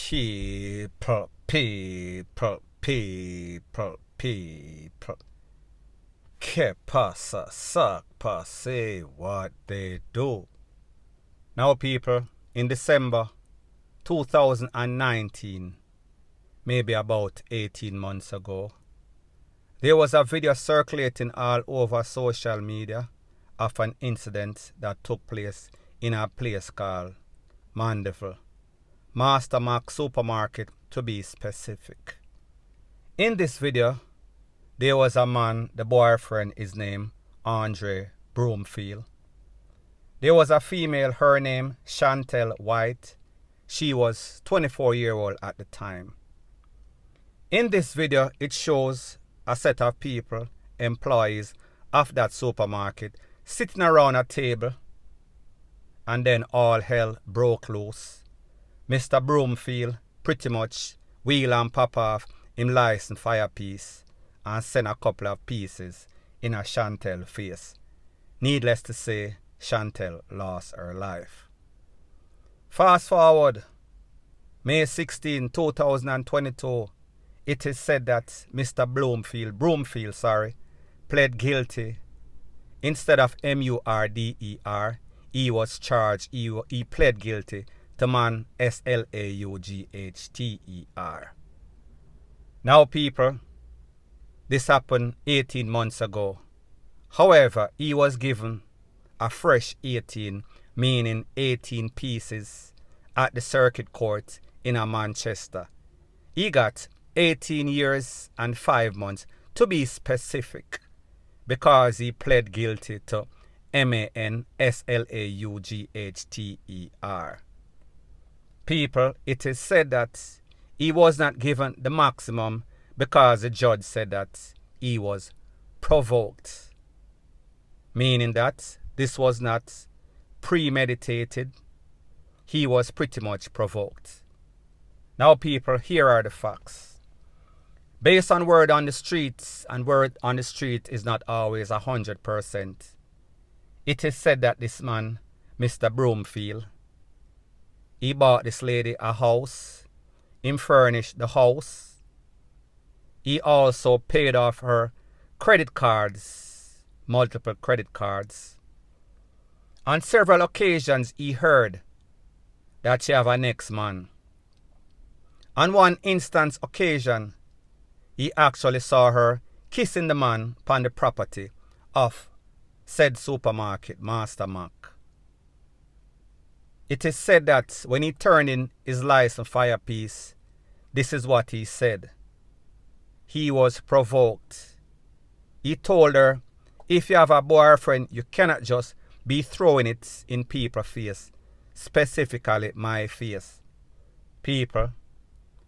People. Que pasa, suck, say what they do. Now, people, in December 2019, maybe about 18 months ago, there was a video circulating all over social media of an incident that took place in a place called Mandeville, Master Mark Supermarket to be specific. In this video, there was a man, the boyfriend is named Andre Broomfield. There was a female, her name Shantel White. She was 24-year-old at the time. In this video, it shows a set of people, employees of that supermarket, sitting around a table, and then all hell broke loose. Mr. Broomfield pretty much wheel and pop off him licensed firepiece and send a couple of pieces in a Shantel face. Needless to say, Shantel lost her life. Fast forward, May 16, 2022, it is said that Mr. Broomfield, pled guilty. Instead of MURDER, he was charged, he pled guilty to man SLAUGHTER. Now, people, this happened 18 months ago. However, he was given a fresh 18, meaning 18 pieces, at the circuit court in Manchester. He got 18 years and 5 months, to be specific, because he pled guilty to MANSLAUGHTER. People, it is said that he was not given the maximum because the judge said that he was provoked, meaning that this was not premeditated. He was pretty much provoked. Now, people, here are the facts. Based on word on the streets, and word on the street is not always 100%, it is said that this man, Mr. Broomfield, he bought this lady a house, he furnished the house, he also paid off her credit cards, multiple credit cards. On several occasions, he heard that she have a next man. On one occasion, he actually saw her kissing the man upon the property of said supermarket, Master Mark. It is said that when he turned in his licensed firepiece, this is what he said. He was provoked. He told her, if you have a boyfriend, you cannot just be throwing it in people's face, specifically my face. People,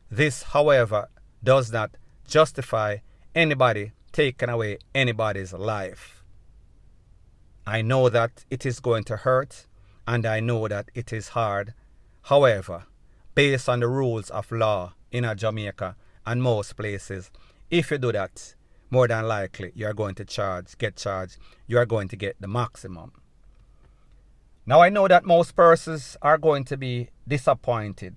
this, however, does not justify anybody taking away anybody's life. I know that it is going to hurt, and I know that it is hard. However, based on the rules of law in Jamaica and most places, if you do that, more than likely you are going to get charged. You are going to get the maximum. Now, I know that most persons are going to be disappointed.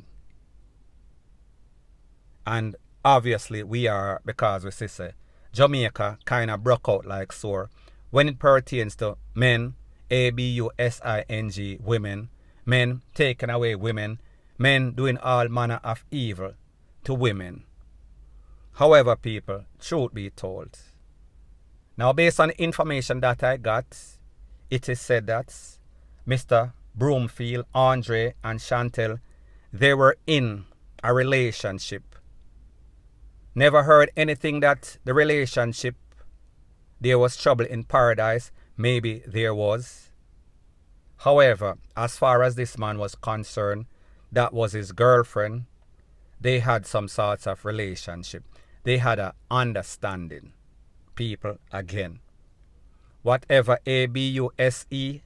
And obviously we are, because we say Jamaica kind of broke out like sore when it pertains to men, ABUSING, women, men taking away women, men doing all manner of evil to women. However, people, truth be told, now based on the information that I got, it is said that Mr. Broomfield, Andre, and Shantel, they were in a relationship. Never heard anything that the relationship, there was trouble in paradise. Maybe there was. However, as far as this man was concerned, that was his girlfriend. They had some sorts of relationship. They had an understanding. People, again, whatever ABUSE,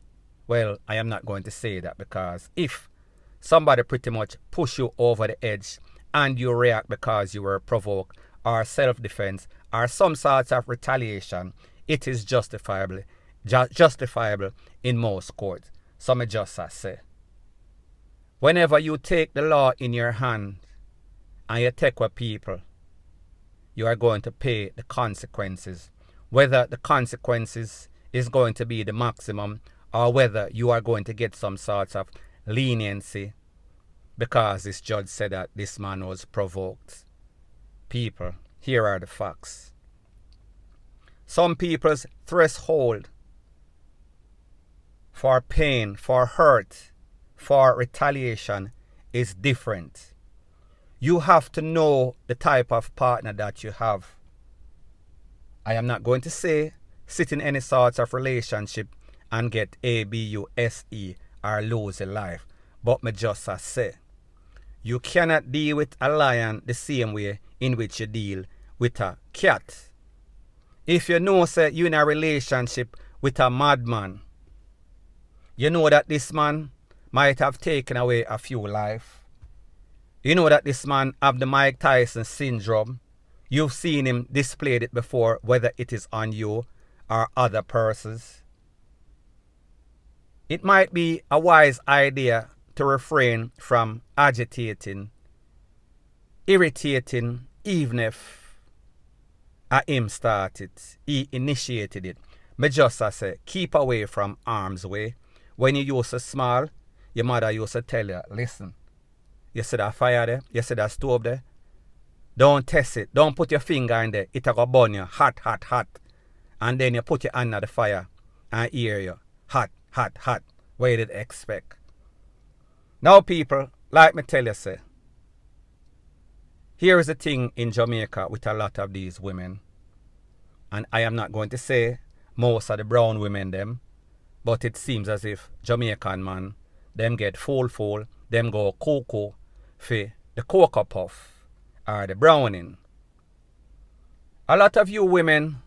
well, I am not going to say that, because if somebody pretty much push you over the edge and you react because you were provoked, or self-defense, or some sorts of retaliation, it is justifiable in most courts. So I just say, whenever you take the law in your hand and you take with people, you are going to pay the consequences. Whether the consequences is going to be the maximum or whether you are going to get some sort of leniency because this judge said that this man was provoked. People, here are the facts. Some people's threshold for pain, for hurt, for retaliation is different. You have to know the type of partner that you have. I am not going to say sit in any sort of relationship and get ABUSE or lose your life. But me just say, you cannot deal with a lion the same way in which you deal with a cat. If you know say you're in a relationship with a madman, you know that this man might have taken away a few lives. You know that this man have the Mike Tyson syndrome. You've seen him displayed it before, whether it is on you or other persons. It might be a wise idea to refrain from agitating, irritating, even if him started, he initiated it. Me just say, keep away from harm's way. When you used to smile, your mother used to tell you, listen, you see that fire there? You see that stove there? Don't test it. Don't put your finger in there. It'll go burn you hot, hot, hot. And then you put your hand on the fire and hear you hot, hot, hot. What you did expect? Now people, like me tell you say, here is the thing in Jamaica with a lot of these women. And I am not going to say most of the brown women them, but it seems as if Jamaican man, them get full, them go cocoa for the cocoa puff or the browning. A lot of you women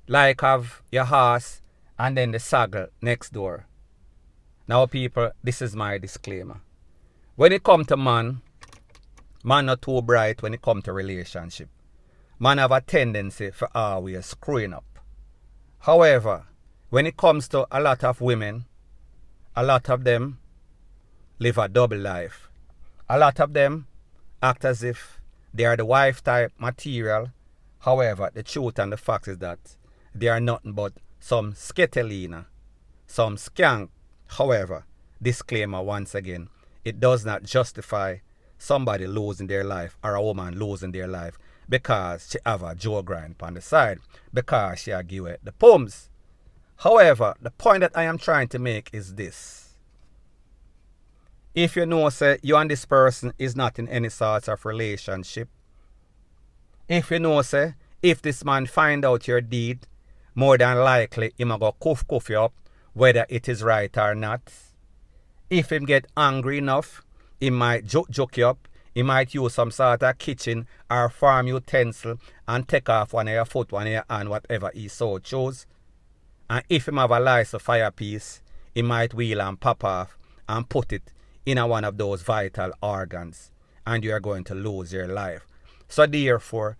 like have your horse and then the saddle next door. Now people, this is my disclaimer. When it come to man not too bright when it come to relationship. Man have a tendency for always screwing up. However, when it comes to a lot of women, a lot of them live a double life. A lot of them act as if they are the wife type material. However, the truth and the fact is that they are nothing but some sketelina, some skank. However, disclaimer once again, it does not justify somebody losing their life or a woman losing their life because she have a jaw grind on the side, because she a give it the pumps. However, the point that I am trying to make is this. If you know say you and this person is not in any sort of relationship, if you know say if this man find out your deed, more than likely he might go cuff you up, whether it is right or not. If him get angry enough, he might joke you up. He might use some sort of kitchen or farm utensil and take off one of your foot, one of your hand, whatever he so chose. And if him have a lice of fire piece, he might wheel and pop off and put it in one of those vital organs, and you are going to lose your life. So therefore,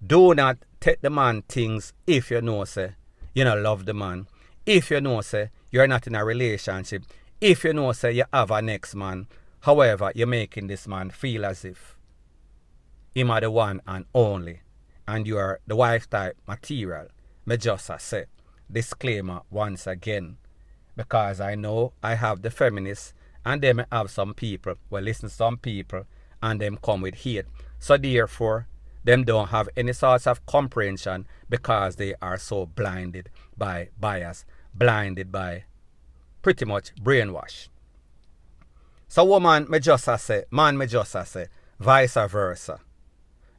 do not take the man things if you know say you don't love the man. If you know say you're not in a relationship. If you know say you have a next man. However, you're making this man feel as if him are the one and only, and you are the wife type material. Me just say disclaimer once again, because I know I have the feminists and they may have some people, well listen to some people and them come with hate. So therefore, them don't have any sorts of comprehension because they are so blinded by bias, blinded by pretty much brainwash. So woman, me just say, man, me just say, vice versa.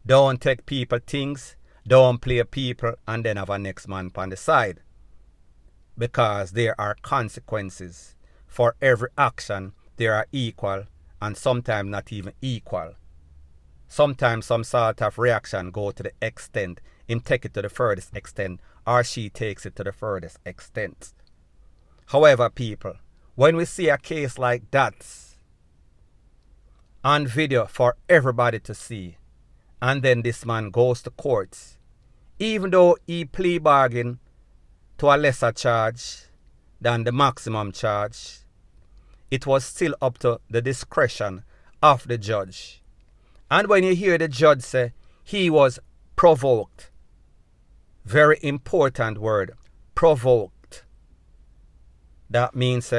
Don't take people things, don't play people and then have a next man on the side. Because there are consequences. For every action, there are equal and sometimes not even equal. Sometimes some sort of reaction go to the extent, him take it to the furthest extent, or she takes it to the furthest extent. However, people, when we see a case like that on video for everybody to see, and then this man goes to court, even though he plea bargain to a lesser charge than the maximum charge, it was still up to the discretion of the judge. And when you hear the judge say he was provoked, very important word, provoked. That means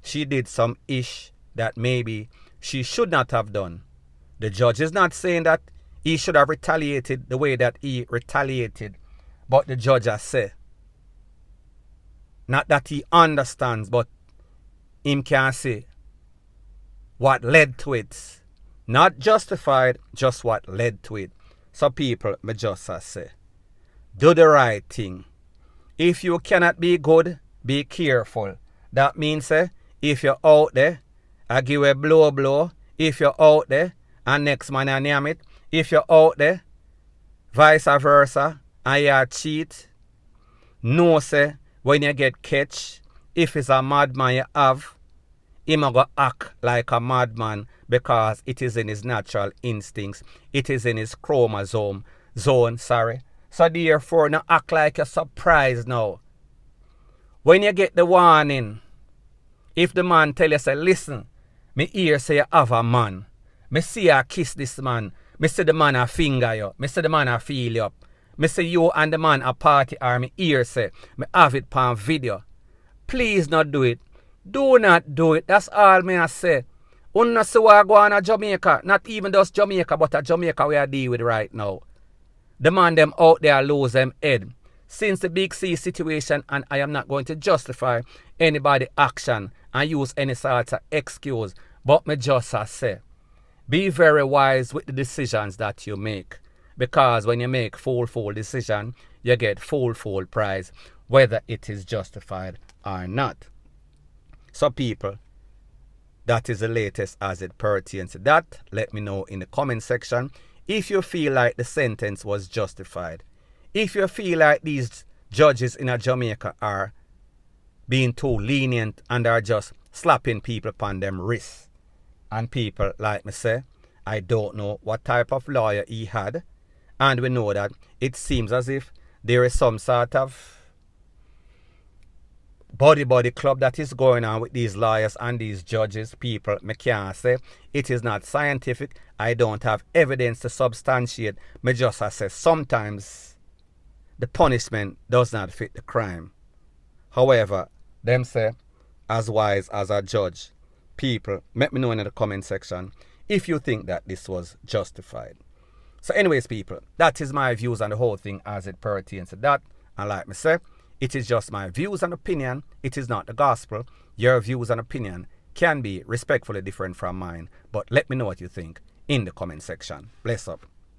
she did some ish that maybe she should not have done. The judge is not saying that he should have retaliated the way that he retaliated, but the judge has said, not that he understands, but him can say what led to it. Not justified, just what led to it. So people, me just say, do the right thing. If you cannot be good, be careful. That means if you're out there, I give a blow. If you're out there, and next man I name it. If you're out there, vice versa, and you cheat, know say, when you get catch, if it's a madman you have, he may go act like a madman because it is in his natural instincts. It is in his chromosome zone. So therefore, not act like you're surprised now. When you get the warning, if the man tell you, say, listen, me hear say you have a man. Me see you kiss this man. Me see the man a finger you. Me see the man a feel you up. Me see you and the man a party or me hear say, me have it on video. Please not do it. Do not do it. That's all me I say. Unna see what go on a Jamaica. Not even just Jamaica, but a Jamaica we are dealing with right now. The man them out there lose them head. Since the Big C situation, and I am not going to justify anybody action and use any sort of excuse, but me just say, be very wise with the decisions that you make. Because when you make full decision, you get full prize, whether it is justified or not. So people, that is the latest as it pertains to that. Let me know in the comment section if you feel like the sentence was justified. If you feel like these judges in Jamaica are being too lenient and are just slapping people upon them wrists. And people, like me say, I don't know what type of lawyer he had. And we know that it seems as if there is some sort of body club that is going on with these lawyers and these judges. People, me can't say it is not scientific. I don't have evidence to substantiate. Me just say sometimes the punishment does not fit the crime. However, them say, as wise as a judge. People, let me know in the comment section if you think that this was justified. So anyways, people, that is my views on the whole thing as it pertains to that. And like me say, it is just my views and opinion. It is not the gospel. Your views and opinion can be respectfully different from mine. But let me know what you think in the comment section. Bless up.